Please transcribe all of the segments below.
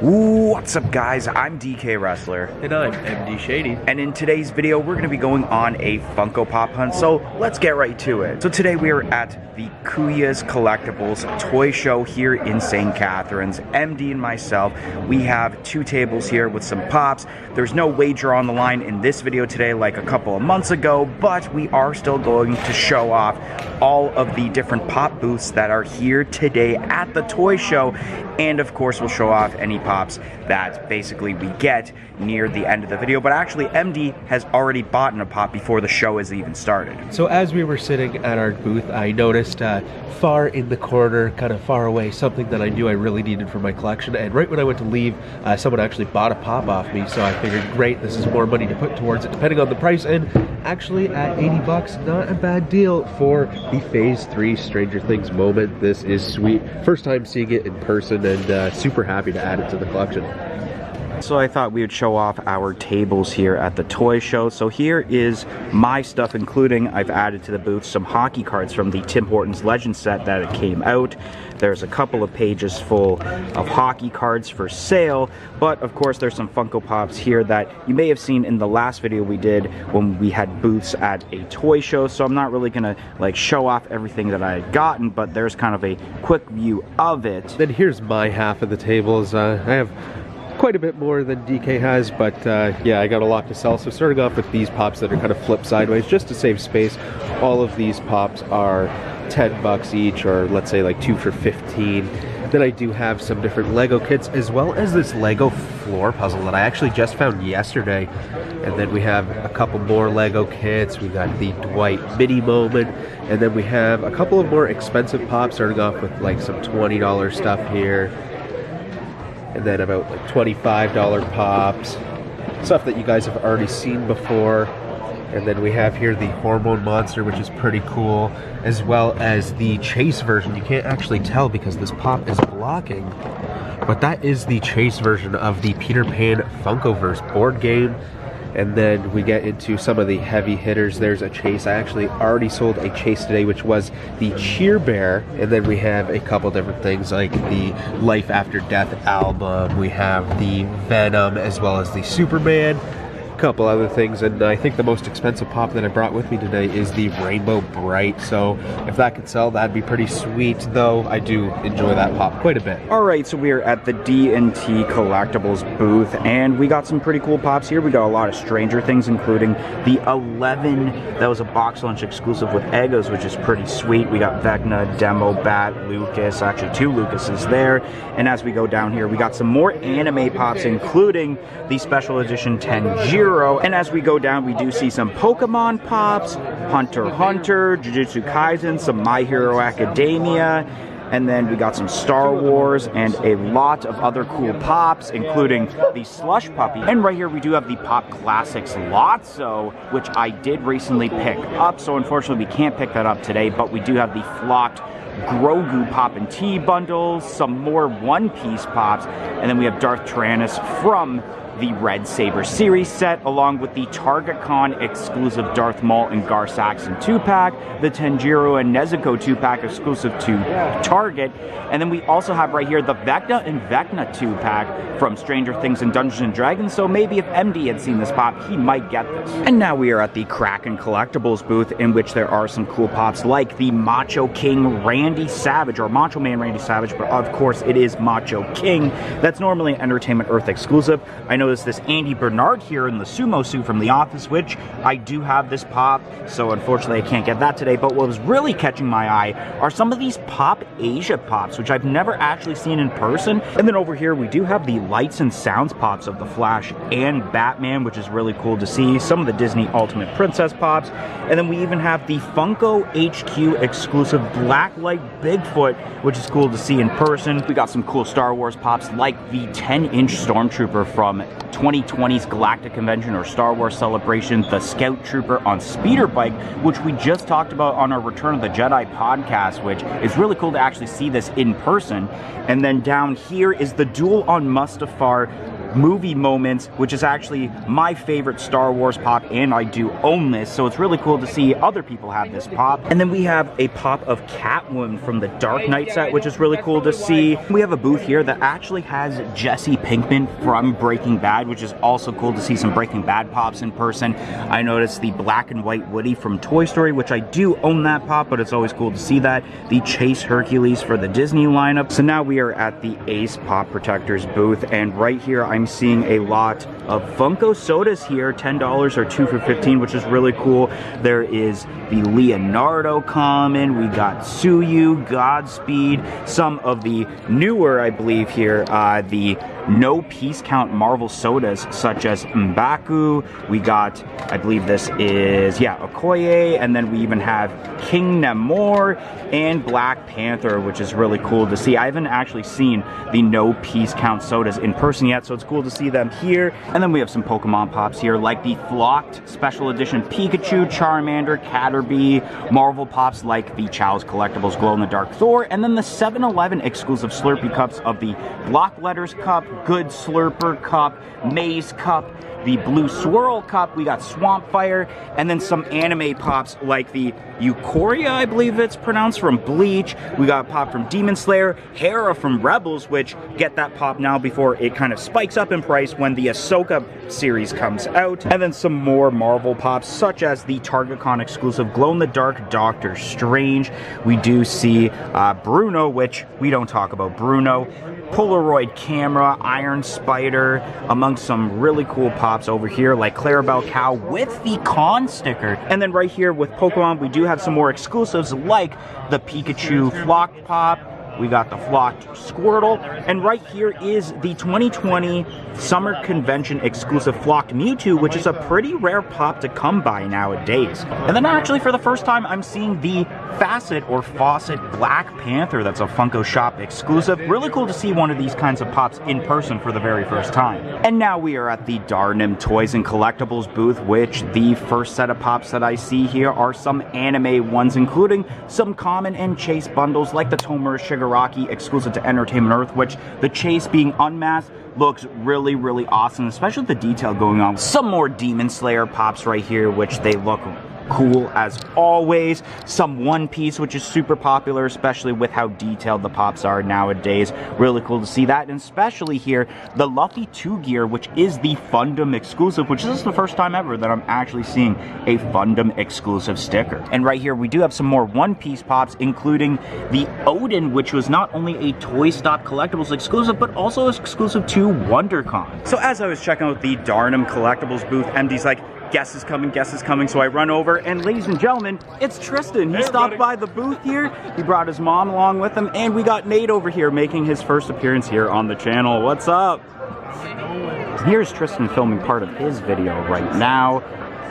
What's up guys, I'm DK Wrestler. And I'm MD Shady. And in today's video, we're going to be going on a Funko Pop hunt, so let's get right to it. So today we are at the Kuya's Collectibles Toy Show here in St. Catharines. MD and myself, we have two tables here with some pops. There's no wager on the line in this video today like a couple of months ago, but we are still going to show off all of the different pop booths that are here today at the toy show. And of course, we'll show off any pops that basically we get near the end of the video. But actually, MD has already bought a pop before the show has even started. So as we were sitting at our booth, I noticed far in the corner, kind of far away, something that I knew I really needed for my collection. And right when I went to leave, someone actually bought a pop off me. So I figured, great, this is more money to put towards it, depending on the price. And actually, at 80 bucks, not a bad deal for the Phase 3 Stranger Things moment. This is sweet. First time seeing it in person, and super happy to add it to the collection. So I thought we would show off our tables here at the toy show. So here is my stuff, including I've added to the booth some hockey cards from the Tim Hortons Legend set that it came out. There's a couple of pages full of hockey cards for sale, but of course there's some Funko Pops here that you may have seen in the last video we did when we had booths at a toy show. So I'm not really gonna like show off everything that I had gotten, but there's kind of a quick view of it. Then here's my half of the tables. I have quite a bit more than DK has, but yeah, I got a lot to sell. So starting off with these pops that are kind of flipped sideways just to save space. All of these pops are 10 bucks each, or let's say like 2 for 15. Then I do have some different Lego kits, as well as this Lego floor puzzle that I actually just found yesterday. And then we have a couple more Lego kits. We got the Dwight mini moment, and then we have a couple of more expensive pops, starting off with like some $20 stuff here. And then about like $25 pops, stuff that you guys have already seen before. And then we have here the Hormone Monster, which is pretty cool, as well as the Chase version. You can't actually tell because this pop is blocking, but that is the Chase version of the Peter Pan Funkoverse board game. And then we get into some of the heavy hitters. There's a Chase. I actually already sold a Chase today, which was the Cheer Bear. And then we have a couple different things like the Life After Death album. We have the Venom, as well as the Superman. Couple other things, and I think the most expensive pop that I brought with me today is the Rainbow Bright. So if that could sell, that'd be pretty sweet, though I do enjoy that pop quite a bit. Alright, so we are at the D&T Collectibles booth, and we got some pretty cool pops here. We got a lot of Stranger Things, including the 11 that was a box lunch exclusive with Eggos, which is pretty sweet. We got Vecna, Demo, Bat, Lucas, actually 2 Lucases there. And as we go down here, we got some more anime pops, including the special edition Tenjiro. And as we go down, we do see some Pokemon pops, Hunter x Hunter, Jujutsu Kaisen, some My Hero Academia, and then we got some Star Wars and a lot of other cool pops, including the Slush Puppy. And right here we do have the Pop Classics Lotso, which I did recently pick up. So unfortunately we can't pick that up today, but we do have the flocked Grogu Pop and Tea bundles, some more One Piece pops, and then we have Darth Tyrannus from the Red Saber series set, along with the Target Con exclusive Darth Maul and Gar Saxon 2-pack, the Tenjiro and Nezuko 2-pack exclusive to Target, and then we also have right here the Vecna and Vecna 2-pack from Stranger Things and Dungeons & Dragons, so maybe if MD had seen this pop, he might get this. And now we are at the Kraken Collectibles booth, in which there are some cool pops like the Macho King Randy Savage, or Macho Man Randy Savage, but of course it is Macho King. That's normally an Entertainment Earth exclusive. I noticed this Andy Bernard here in the sumo suit from The Office, which I do have this pop, so unfortunately I can't get that today. But what was really catching my eye are some of these Pop Asia pops, which I've never actually seen in person. And then over here we do have the Lights and Sounds pops of the Flash and Batman, which is really cool to see. Some of the Disney Ultimate Princess pops, and then we even have the Funko HQ exclusive Blacklight Bigfoot, which is cool to see in person. We got some cool Star Wars pops like the 10-inch Stormtrooper from 2020's Galactic Convention or Star Wars Celebration, the Scout Trooper on speeder bike, which we just talked about on our Return of the Jedi podcast, which is really cool to actually see this in person. And then down here is the Duel on Mustafar movie moments, which is actually my favorite Star Wars pop, and I do own this, so it's really cool to see other people have this pop. And then we have a pop of Catwoman from the Dark Knight set, which is really cool to see. We have a booth here that actually has Jesse Pinkman from Breaking Bad, which is also cool to see some Breaking Bad pops in person. I noticed the black and white Woody from Toy Story, which I do own that pop, but it's always cool to see that. The Chase Hercules for the Disney lineup. So now we are at the Ace Pop Protectors booth, and right here I'm seeing a lot of Funko sodas here, $10 or 2 for $15, which is really cool. There is the Leonardo common, we got Suyu, Godspeed, some of the newer, I believe here, the no piece count Marvel sodas such as M'Baku. We got, I believe this is, yeah, Okoye, and then we even have King Namor and Black Panther, which is really cool to see. I haven't actually seen the no piece count sodas in person yet, so it's cool to see them here. And then we have some Pokemon pops here, like the Flocked Special Edition Pikachu, Charmander, Caterpie, Marvel pops like the Chow's Collectibles Glow-in-the-Dark Thor, and then the 7-Eleven exclusive Slurpee cups of the Block Letters Cup, Good Slurper Cup, Maze Cup, the Blue Swirl Cup, we got Swamp Fire, and then some anime pops like the Euphoria, I believe it's pronounced, from Bleach. We got pop from Demon Slayer, Hera from Rebels, which get that pop now before it kind of spikes up in price when the Ahsoka series comes out. And then some more Marvel pops, such as the TargetCon exclusive glow-in-the-dark Doctor Strange. We do see Bruno, which we don't talk about Bruno. Polaroid camera, Iron Spider, among some really cool pops over here like Clarabelle Cow with the Con sticker. And then right here with Pokemon, we do have some more exclusives like the Pikachu Flocked Pop. We got the Flocked Squirtle, and right here is the 2020 Summer Convention exclusive Flocked Mewtwo, which is a pretty rare pop to come by nowadays. And then actually for the first time, I'm seeing the Facet or Fawcett Black Panther. That's a Funko Shop exclusive. Really cool to see one of these kinds of pops in person for the very first time. And now we are at the Darnum Toys and Collectibles booth, which the first set of pops that I see here are some anime ones, including some common and chase bundles like the Tomura Shigaraki exclusive to Entertainment Earth, which the chase being unmasked looks really, really awesome, especially with the detail going on. Some more Demon Slayer pops right here, which they look cool as always. Some One Piece, which is super popular, especially with how detailed the pops are nowadays. Really cool to see that, and especially here, the Luffy 2 gear, which is the Fundum exclusive, which is the first time ever that I'm actually seeing a Fundum exclusive sticker. And right here, we do have some more One Piece pops, including the Odin, which was not only a Toy Stop Collectibles exclusive, but also exclusive to WonderCon. So as I was checking out the Darnum Collectibles booth, MD's like, guess is coming, so I run over, and ladies and gentlemen, it's Tristan. He stopped by the booth here, he brought his mom along with him, and we got Nate over here making his first appearance here on the channel. What's up? Here's Tristan filming part of his video right now.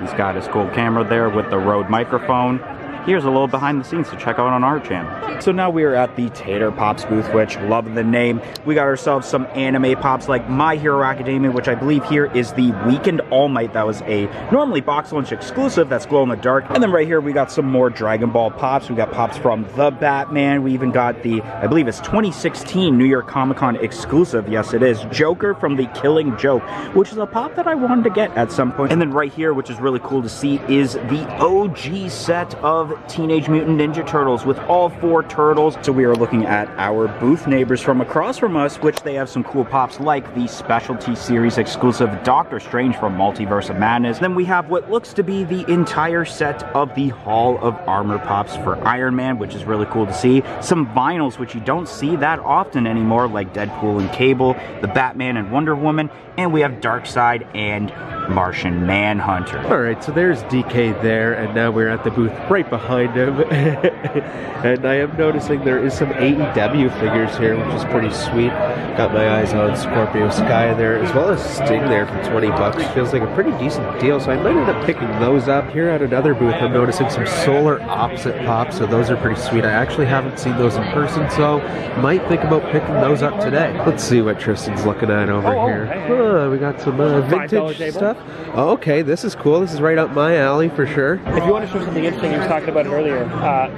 He's got his cool camera there with the Rode microphone. Here's a little behind the scenes to check out on our channel. So now we are at the Tater Pops booth, which love the name. We got ourselves some anime pops like My Hero Academia, which I believe here is the Weekend All Might. That was a normally box lunch exclusive that's glow in the dark. And then right here we got some more Dragon Ball pops. We got pops from The Batman. We even got the, I believe it's 2016 New York Comic Con exclusive. Yes, it is. Joker from The Killing Joke, which is a pop that I wanted to get at some point. And then right here, which is really cool to see, is the OG set of Teenage Mutant Ninja Turtles with all 4 turtles. So we are looking at our booth neighbors from across from us, which they have some cool pops like the Specialty Series exclusive Doctor Strange from Multiverse of Madness. Then we have what looks to be the entire set of the Hall of Armor pops for Iron Man, which is really cool to see. Some vinyls, which you don't see that often anymore, like Deadpool and Cable, the Batman and Wonder Woman, and we have Darkseid and Martian Manhunter. Alright, so there's DK there, and now we're at the booth right behind him. And I am noticing there is some AEW figures here, which is pretty sweet. Got my eyes on Scorpio Sky there, as well as Sting there for 20 bucks. Feels like a pretty decent deal, so I might end up picking those up. Here at another booth, I'm noticing some Solar Opposite pops, so those are pretty sweet. I actually haven't seen those in person, so might think about picking those up today. Let's see what Tristan's looking at over here. We got some vintage stuff. Oh, okay, this is cool. This is right up my alley for sure. If you want to show something interesting, you were talking about it earlier.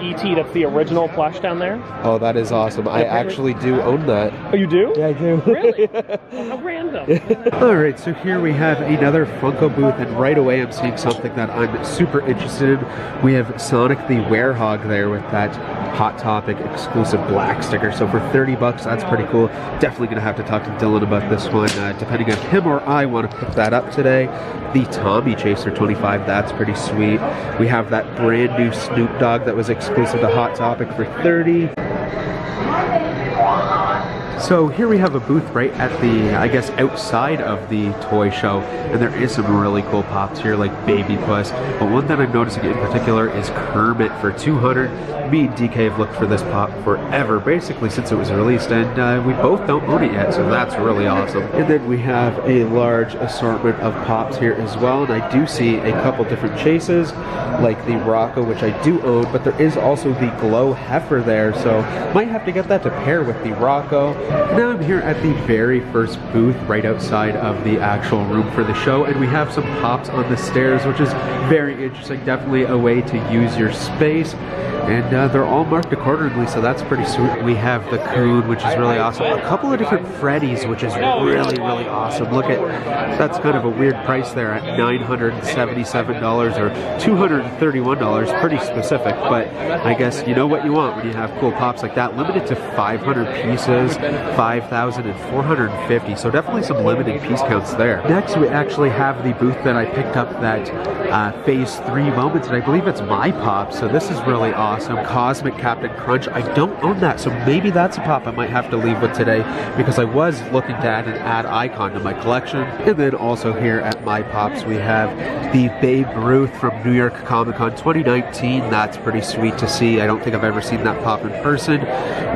E.T., that's the original plush down there. Oh, that is awesome. I actually do own that. Oh, you do? Yeah, I do. Really? Oh, how random. All right, so here we have another Funko booth, and right away I'm seeing something that I'm super interested in. We have Sonic the Werehog there with that Hot Topic exclusive black sticker. So for 30 bucks, that's pretty cool. Definitely gonna have to talk to Dylan about this one, depending on him or I want to pick that up today. The Tommy Chaser 25, that's pretty sweet. We have that brand new Snoop Dogg that was exclusive to Hot Topic for 30. So here we have a booth right at the, I guess, outside of the toy show, and there is some really cool pops here, like Baby Puss. But one that I'm noticing in particular is Kermit for 200. Me and DK have looked for this pop forever, basically since it was released, and we both don't own it yet, so that's really awesome. And then we have a large assortment of pops here as well, and I do see a couple different chases, like the Rocco, which I do own, but there is also the Glow Heifer there, so might have to get that to pair with the Rocco. Now I'm here at the very first booth right outside of the actual room for the show, and we have some pops on the stairs, which is very interesting. Definitely a way to use your space. And they're all marked accordingly, so that's pretty sweet. We have the Coon, which is really awesome. A couple of different Freddies, which is really, really awesome. Look at, that's kind of a weird price there at $977 or $231. Pretty specific, but I guess you know what you want when you have cool pops like that. Limited to 500 pieces, 5,000 and 450. So definitely some limited piece counts there. Next, we actually have the booth that I picked up, that Phase 3 Moments, and I believe it's my pop. So this is really awesome. Cosmic Captain Crunch. I don't own that, so maybe that's a pop I might have to leave with today, because I was looking to add an ad icon to my collection. And then also here at my pops, we have the Babe Ruth from New York Comic Con 2019. That's pretty sweet to see. I don't think I've ever seen that pop in person.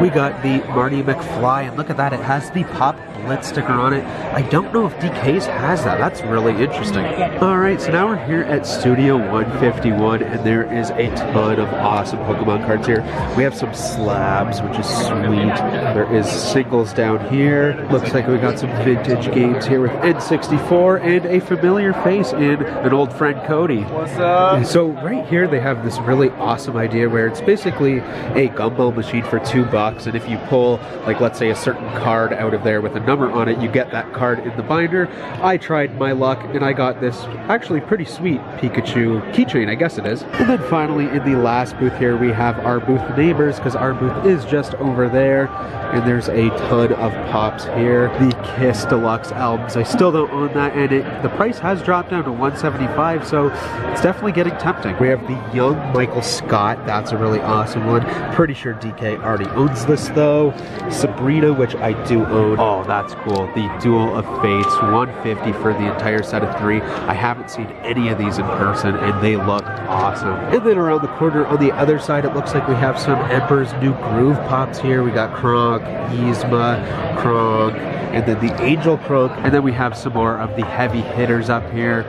We got the Marty McFly, and look at that, it has the Pop Blitz sticker on it. I don't know if DK's has that. That's really interesting. Alright, so now we're here at Studio 151, and there is a ton of awesome Pokemon cards here. We have some slabs, which is sweet. There is singles down here. Looks like we got some vintage games here with N64 and a familiar face in an old friend, Cody. What's up? So right here they have this really awesome idea where it's basically a gumball machine for $2, and if you pull, like, let's say a certain card out of there with a number on it, you get that card in the binder. I tried my luck and I got this actually pretty sweet Pikachu keychain, I guess it is. And then finally in the last booth here we have our booth neighbors, because our booth is just over there, and there's a ton of pops here. The Kiss Deluxe albums, I still don't own that, and the price has dropped down to $175, so it's definitely getting tempting. We have the Young Michael Scott, that's a really awesome one. Pretty sure DK already owns this though. Sabrina, which I do own. Oh, that's cool. The Duel of Fates, $150 for the entire set of 3. I haven't seen any of these in person, and they look awesome. And then around the corner on the other side, it looks like we have some Emperor's New Groove pops here. We got Kronk, Yzma, Kronk, and then the Angel Kronk, and then we have some more of the heavy hitters up here.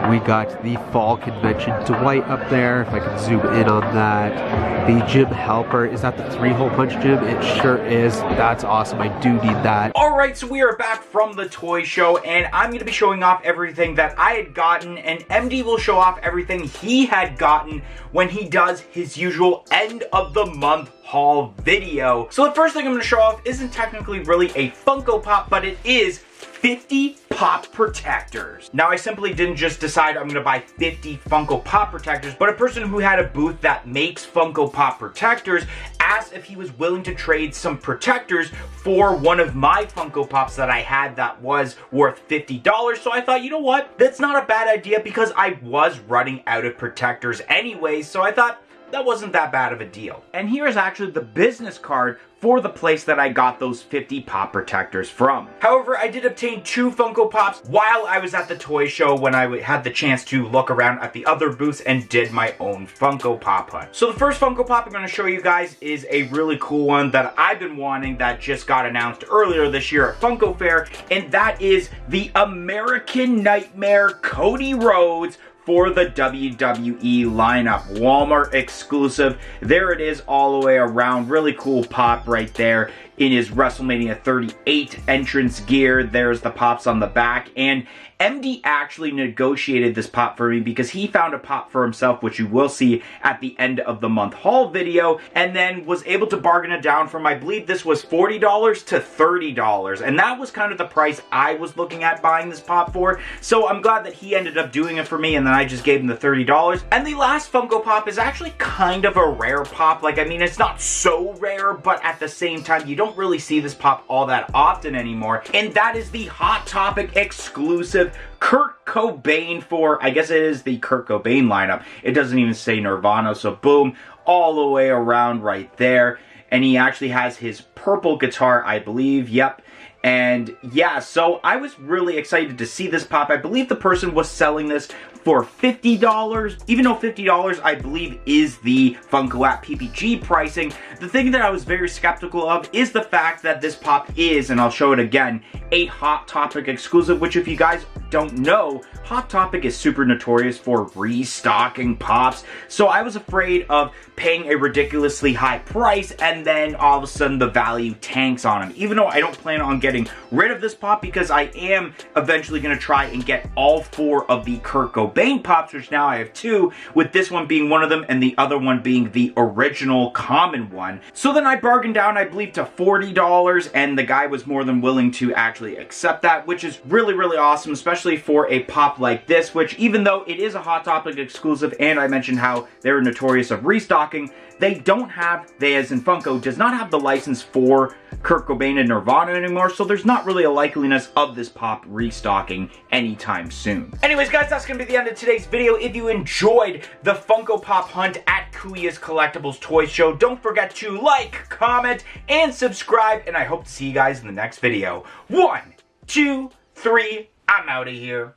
We got the Fall Convention Dwight up there, if I can zoom in on that. The Gym Helper, is that the 3-hole punch gym? It sure is. That's awesome, I do need that. Alright, so we are back from the toy show, and I'm going to be showing off everything that I had gotten, and MD will show off everything he had gotten when he does his usual end of the month haul video. So the first thing I'm going to show off isn't technically really a Funko Pop, but it is 50 pop protectors. Now, I simply didn't just decide I'm going to buy 50 Funko Pop protectors, but a person who had a booth that makes Funko Pop protectors asked if he was willing to trade some protectors for one of my Funko Pops that I had that was worth $50. So I thought, you know what? That's not a bad idea, because I was running out of protectors anyway, so I thought that wasn't that bad of a deal. And here is actually the business card for the place that I got those 50 pop protectors from. However, I did obtain 2 Funko Pops while I was at the toy show, when I had the chance to look around at the other booths and did my own Funko Pop hunt. So the first Funko Pop I'm going to show you guys is a really cool one that I've been wanting, that just got announced earlier this year at Funko Fair, and that is the American Nightmare Cody Rhodes for the WWE lineup. Walmart exclusive. There it is all the way around. Really cool pop right there in his WrestleMania 38 entrance gear. There's the pops on the back. And MD actually negotiated this pop for me because he found a pop for himself, which you will see at the end of the month haul video, and then was able to bargain it down from, I believe this was $40 to $30. And that was kind of the price I was looking at buying this pop for. So I'm glad that he ended up doing it for me, and then I just gave him the $30. And the last Funko Pop is actually kind of a rare pop. Like, I mean, it's not so rare, but at the same time, you don't really see this pop all that often anymore. And that is the Hot Topic exclusive Kurt Cobain for, I guess it is the Kurt Cobain lineup. It doesn't even say Nirvana, so boom, all the way around right there. And he actually has his purple guitar, I believe, yep. And yeah, so I was really excited to see this pop. I believe the person was selling this for $50, even though $50 I believe is the Funko app PPG pricing. The thing that I was very skeptical of is the fact that this pop is, and I'll show it again, a Hot Topic exclusive, which if you guys don't know, Hot Topic is super notorious for restocking pops. So I was afraid of paying a ridiculously high price and then all of a sudden the value tanks on them. Even though I don't plan on getting rid of this pop because I am eventually going to try and get all 4 of the Kurt Cobain pops, which now I have 2, with this one being one of them and the other one being the original common one. So then I bargained down, I believe, to $40, and the guy was more than willing to actually accept that, which is really, really awesome, especially for a pop like this, which even though it is a Hot Topic exclusive, and I mentioned how they're notorious of restocking, they don't have, they as in Funko, does not have the license for Kurt Cobain and Nirvana anymore, so there's not really a likeliness of this pop restocking anytime soon. Anyways, guys, that's going to be the end of today's video. If you enjoyed the Funko Pop hunt at Kuya's Collectibles Toy Show, don't forget to like, comment, and subscribe, and I hope to see you guys in the next video. 1, 2, 3, I'm out of here.